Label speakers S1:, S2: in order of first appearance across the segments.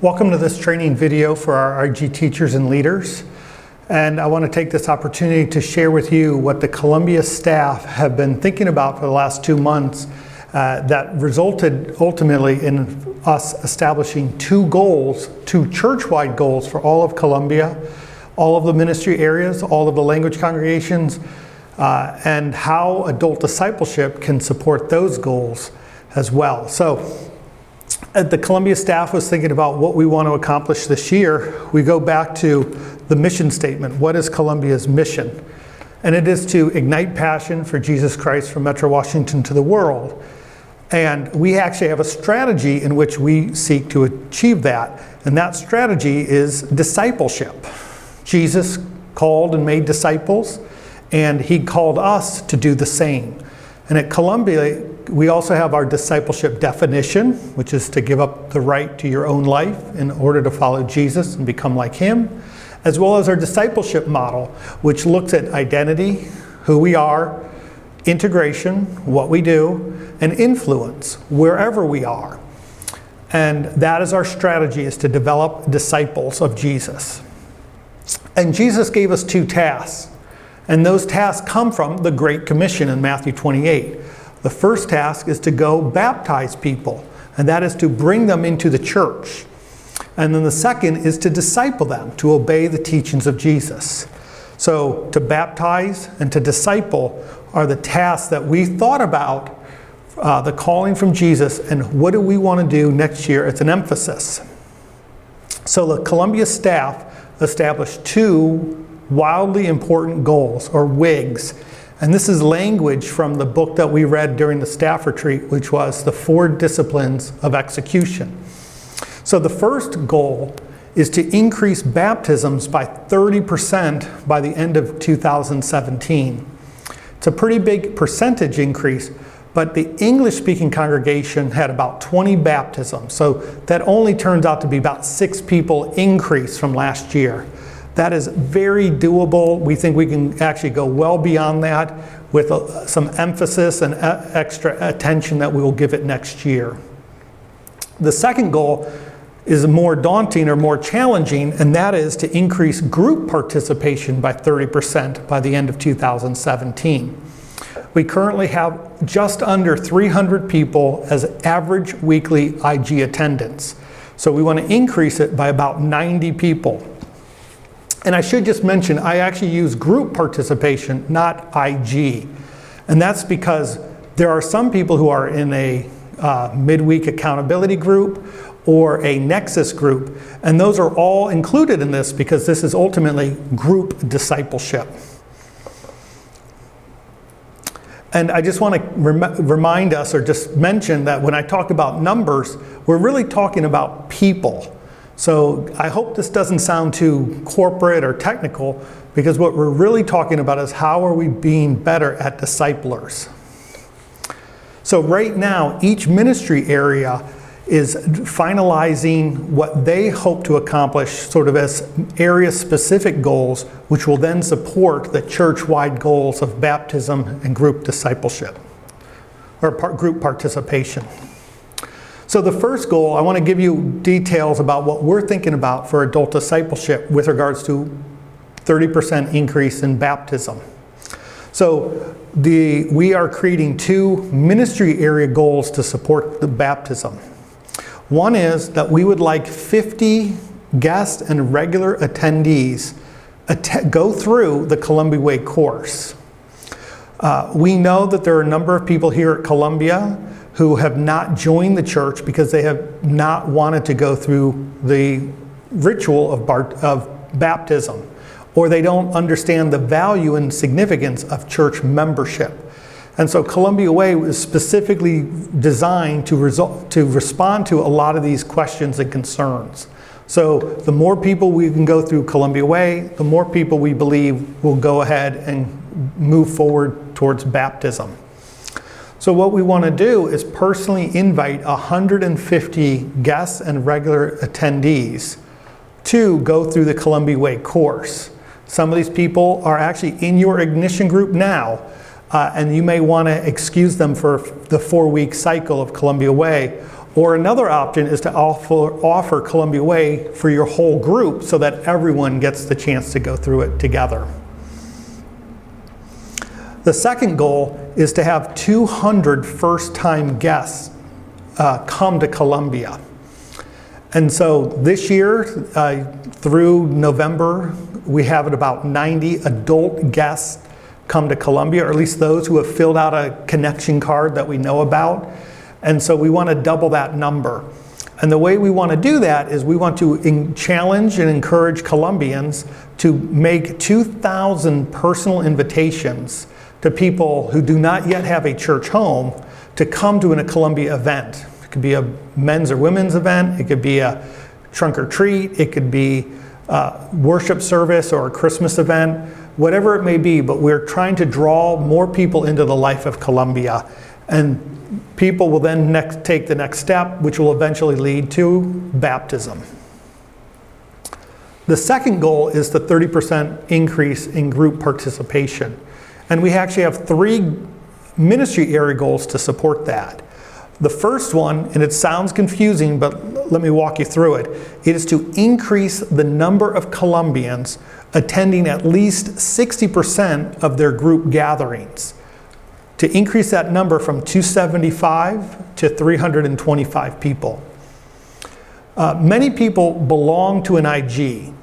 S1: Welcome to this training video for our RG teachers and leaders. And I want to take this opportunity to share with you what the Columbia staff have been thinking about for the last 2 months that resulted ultimately in us establishing two church-wide goals for all of Columbia, all of the ministry areas, all of the language congregations, and how adult discipleship can support those goals as well. So, the Columbia staff was thinking about what we want to accomplish this year. We go back to the mission statement. What is Columbia's mission? And it is to ignite passion for Jesus Christ from Metro Washington to the world. And we actually have a strategy in which we seek to achieve that. And that strategy is discipleship. Jesus called and made disciples, and he called us to do the same. And at Columbia, we also have our discipleship definition, which is to give up the right to your own life in order to follow Jesus and become like him, as well as our discipleship model, which looks at identity, who we are, integration, what we do, and influence, wherever we are. And that is our strategy, is to develop disciples of Jesus. And Jesus gave us 2 tasks. And those tasks come from the Great Commission in Matthew 28. The first task is to go baptize people, and that is to bring them into the church. And then the second is to disciple them, to obey the teachings of Jesus. So to baptize and to disciple are the tasks that we thought about, the calling from Jesus, and what do we want to do next year as an emphasis. So the Columbia staff established 2 wildly important goals, or WIGs. And this is language from the book that we read during the staff retreat, which was the 4 disciplines of execution. So the first goal is to increase baptisms by 30% by the end of 2017. It's a pretty big percentage increase, but the English-speaking congregation had about 20 baptisms. So that only turns out to be about 6 people increase from last year. That is very doable. We think we can actually go well beyond that with some emphasis and extra attention that we will give it next year. The second goal is more daunting or more challenging, and that is to increase group participation by 30% by the end of 2017. We currently have just under 300 people as average weekly IG attendance. So we want to increase it by about 90 people. And I should just mention, I actually use group participation, not IG. And that's because there are some people who are in a midweek accountability group or a nexus group, and those are all included in this because this is ultimately group discipleship. And I just want to remind us, or just mention, that when I talk about numbers, we're really talking about people. So I hope this doesn't sound too corporate or technical, because what we're really talking about is how are we being better at disciplers. So right now, each ministry area is finalizing what they hope to accomplish sort of as area-specific goals, which will then support the church-wide goals of baptism and group discipleship, or group participation. So the first goal, I want to give you details about what we're thinking about for adult discipleship with regards to 30% increase in baptism. So we are creating 2 ministry area goals to support the baptism. One is that we would like 50 guest and regular attendees go through the Columbia Way course. We know that there are a number of people here at Columbia who have not joined the church because they have not wanted to go through the ritual of baptism, or they don't understand the value and significance of church membership. And so Columbia Way was specifically designed to respond to a lot of these questions and concerns. So the more people we can go through Columbia Way, the more people we believe will go ahead and move forward towards baptism. So what we want to do is personally invite 150 guests and regular attendees to go through the Columbia Way course. Some of these people are actually in your ignition group now, and you may want to excuse them for the 4-week cycle of Columbia Way, Or another option is to offer Columbia Way for your whole group so that everyone gets the chance to go through it together. The second goal is to have 200 first-time guests come to Columbia. And so this year, through November, we have about 90 adult guests come to Columbia, or at least those who have filled out a connection card that we know about. And so we want to double that number. And the way we want to do that is we want to challenge and encourage Columbians to make 2,000 personal invitations to people who do not yet have a church home to come to a Columbia event. It could be a men's or women's event, it could be a trunk or treat, it could be a worship service or a Christmas event, whatever it may be, but we're trying to draw more people into the life of Columbia. And people will then take the next step, which will eventually lead to baptism. The second goal is the 30% increase in group participation. And we actually have 3 ministry area goals to support that. The first one, and it sounds confusing, but let me walk you through it. It is to increase the number of Columbians attending at least 60% of their group gatherings. To increase that number from 275 to 325 people. Many people belong to an IG,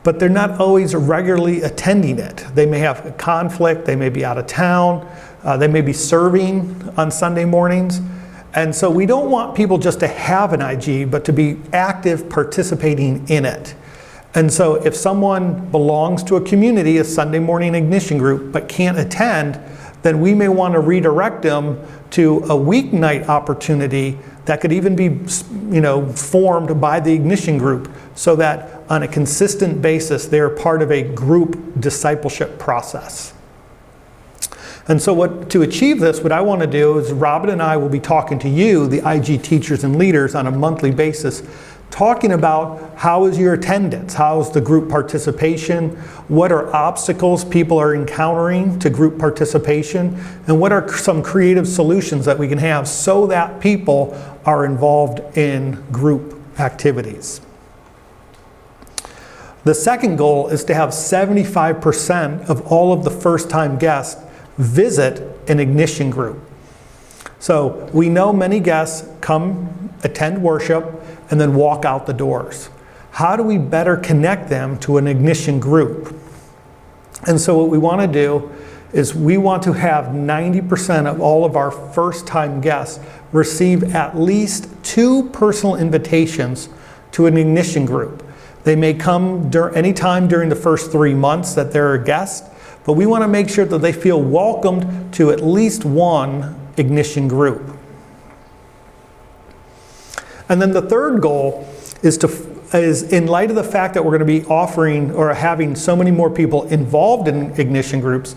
S1: but they're not always regularly attending it. They may have a conflict, they may be out of town, they may be serving on Sunday mornings. And so we don't want people just to have an IG, but to be active participating in it. And so if someone belongs to a community, a Sunday morning ignition group, but can't attend, then we may want to redirect them to a weeknight opportunity that could even be, formed by the ignition group so that on a consistent basis they're part of a group discipleship process. And so to achieve this, what I want to do is Robin and I will be talking to you, the IG teachers and leaders, on a monthly basis, talking about how is your attendance, how is the group participation, what are obstacles people are encountering to group participation, and what are some creative solutions that we can have so that people are involved in group activities. The second goal is to have 75% of all of the first-time guests visit an ignition group. So we know many guests come, attend worship, and then walk out the doors. How do we better connect them to an ignition group? And so what we want to do is we want to have 90% of all of our first-time guests receive at least 2 personal invitations to an ignition group. They may come anytime during the first 3 months that they're a guest, but we want to make sure that they feel welcomed to at least one ignition group. And then the third goal is in light of the fact that we're going to be offering or having so many more people involved in ignition groups,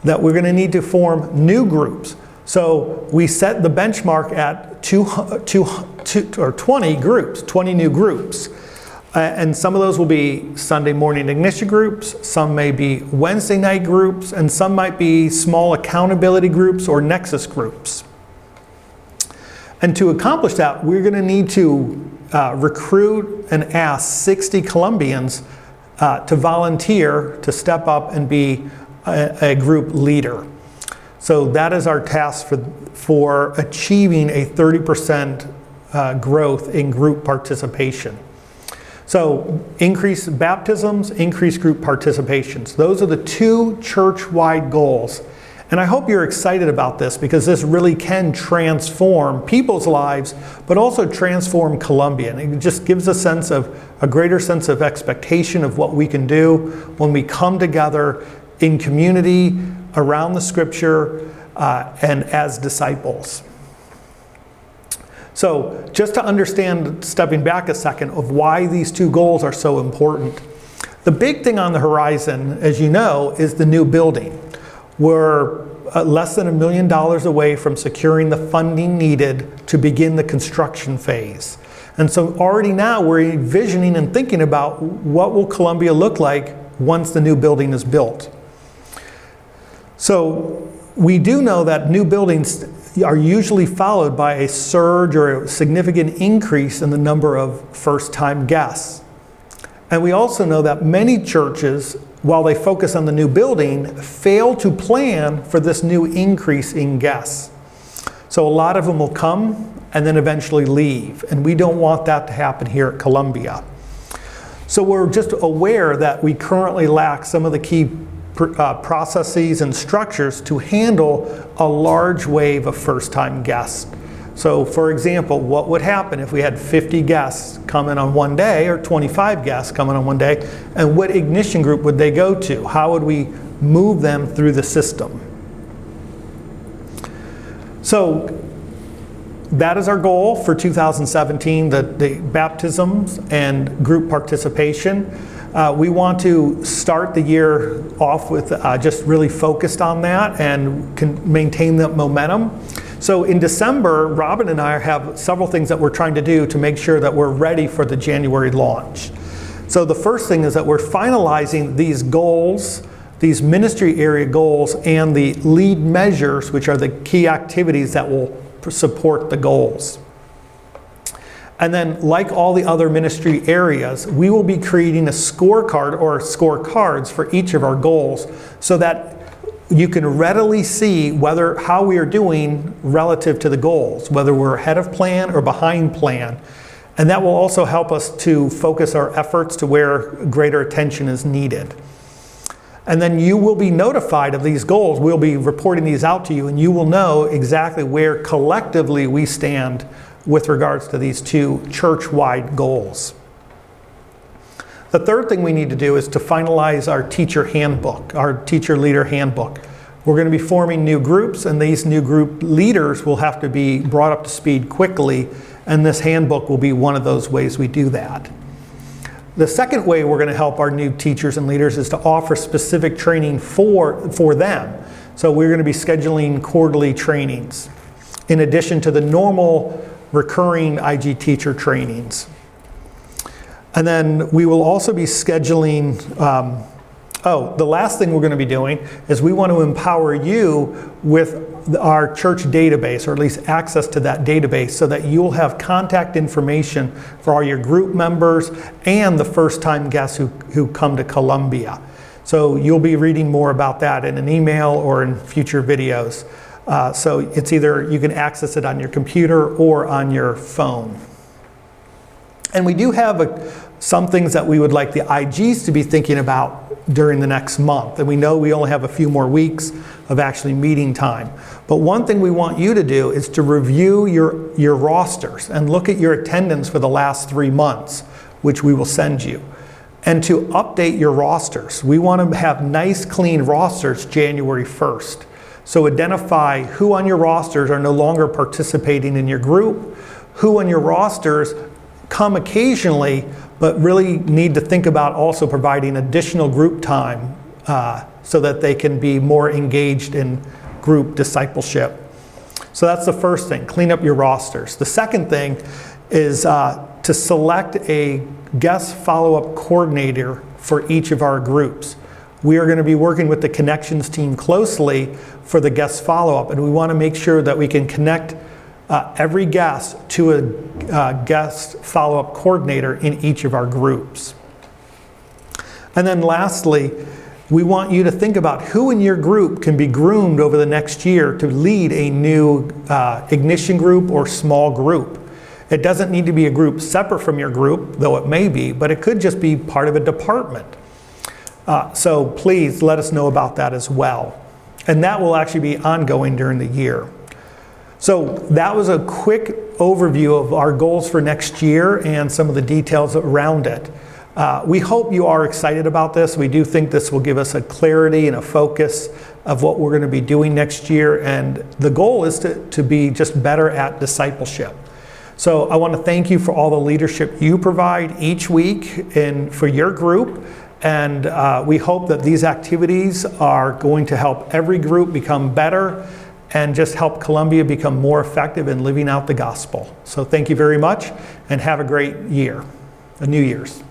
S1: that we're going to need to form new groups. So we set the benchmark at 20 groups, 20 new groups. And some of those will be Sunday morning ignition groups, some may be Wednesday night groups, and some might be small accountability groups or nexus groups. And to accomplish that, we're going to need to recruit and ask 60 Columbians to volunteer to step up and be a group leader. So that is our task for achieving a 30% growth in group participation. So increase baptisms, increase group participations. Those are the 2 church-wide goals. And I hope you're excited about this because this really can transform people's lives, but also transform Columbia. And it just gives a greater sense of expectation of what we can do when we come together in community, around the scripture, and as disciples. So just to understand, stepping back a second, of why these 2 goals are so important. The big thing on the horizon, as you know, is the new building. We're less than $1 million away from securing the funding needed to begin the construction phase. And so already now we're envisioning and thinking about what will Columbia look like once the new building is built. So we do know that new buildings are usually followed by a surge or a significant increase in the number of first-time guests. And we also know that many churches, while they focus on the new building, fail to plan for this new increase in guests. So a lot of them will come and then eventually leave, and we don't want that to happen here at Columbia. So we're just aware that we currently lack some of the key processes and structures to handle a large wave of first-time guests. So for example, what would happen if we had 50 guests coming on one day or 25 guests coming on one day, and what ignition group would they go to? How would we move them through the system? So that is our goal for 2017, the baptisms and group participation. We want to start the year off with just really focused on that and can maintain that momentum. So in December, Robin and I have several things that we're trying to do to make sure that we're ready for the January launch. So the first thing is that we're finalizing these goals, these ministry area goals, and the lead measures, which are the key activities that will support the goals. And then, like all the other ministry areas, we will be creating a scorecard or scorecards for each of our goals so that you can readily see how we are doing relative to the goals, whether we're ahead of plan or behind plan. And that will also help us to focus our efforts to where greater attention is needed. And then you will be notified of these goals. We'll be reporting these out to you, and you will know exactly where collectively we stand with regards to these two church-wide goals. The third thing we need to do is to finalize our teacher handbook, our teacher leader handbook. We're going to be forming new groups, and these new group leaders will have to be brought up to speed quickly, and this handbook will be one of those ways we do that. The second way we're going to help our new teachers and leaders is to offer specific training for them. So we're going to be scheduling quarterly trainings in addition to the normal recurring IG teacher trainings. And then we will also be scheduling, the last thing we're going to be doing is we want to empower you with our church database, or at least access to that database, so that you'll have contact information for all your group members and the first-time guests who come to Columbia. So you'll be reading more about that in an email or in future videos. So it's either you can access it on your computer or on your phone. And we do have some things that we would like the IGs to be thinking about during the next month. And we know we only have a few more weeks of actually meeting time. But one thing we want you to do is to review your rosters and look at your attendance for the last 3 months, which we will send you. And to update your rosters. We want to have nice, clean rosters January 1st. So identify who on your rosters are no longer participating in your group, who on your rosters come occasionally, but really need to think about also providing additional group time so that they can be more engaged in group discipleship. So that's the first thing, clean up your rosters. The second thing is to select a guest follow-up coordinator for each of our groups. We are going to be working with the connections team closely for the guest follow-up, and we want to make sure that we can connect every guest to a guest follow-up coordinator in each of our groups. And then lastly, we want you to think about who in your group can be groomed over the next year to lead a new ignition group or small group. It doesn't need to be a group separate from your group, though it may be, but it could just be part of a department. So please let us know about that as well. And that will actually be ongoing during the year. So that was a quick overview of our goals for next year and some of the details around it. We hope you are excited about this. We do think this will give us a clarity and a focus of what we're going to be doing next year. And the goal is to be just better at discipleship. So I want to thank you for all the leadership you provide each week and for your group. And we hope that these activities are going to help every group become better and just help Columbia become more effective in living out the gospel. So thank you very much and have a great year, a New Year's.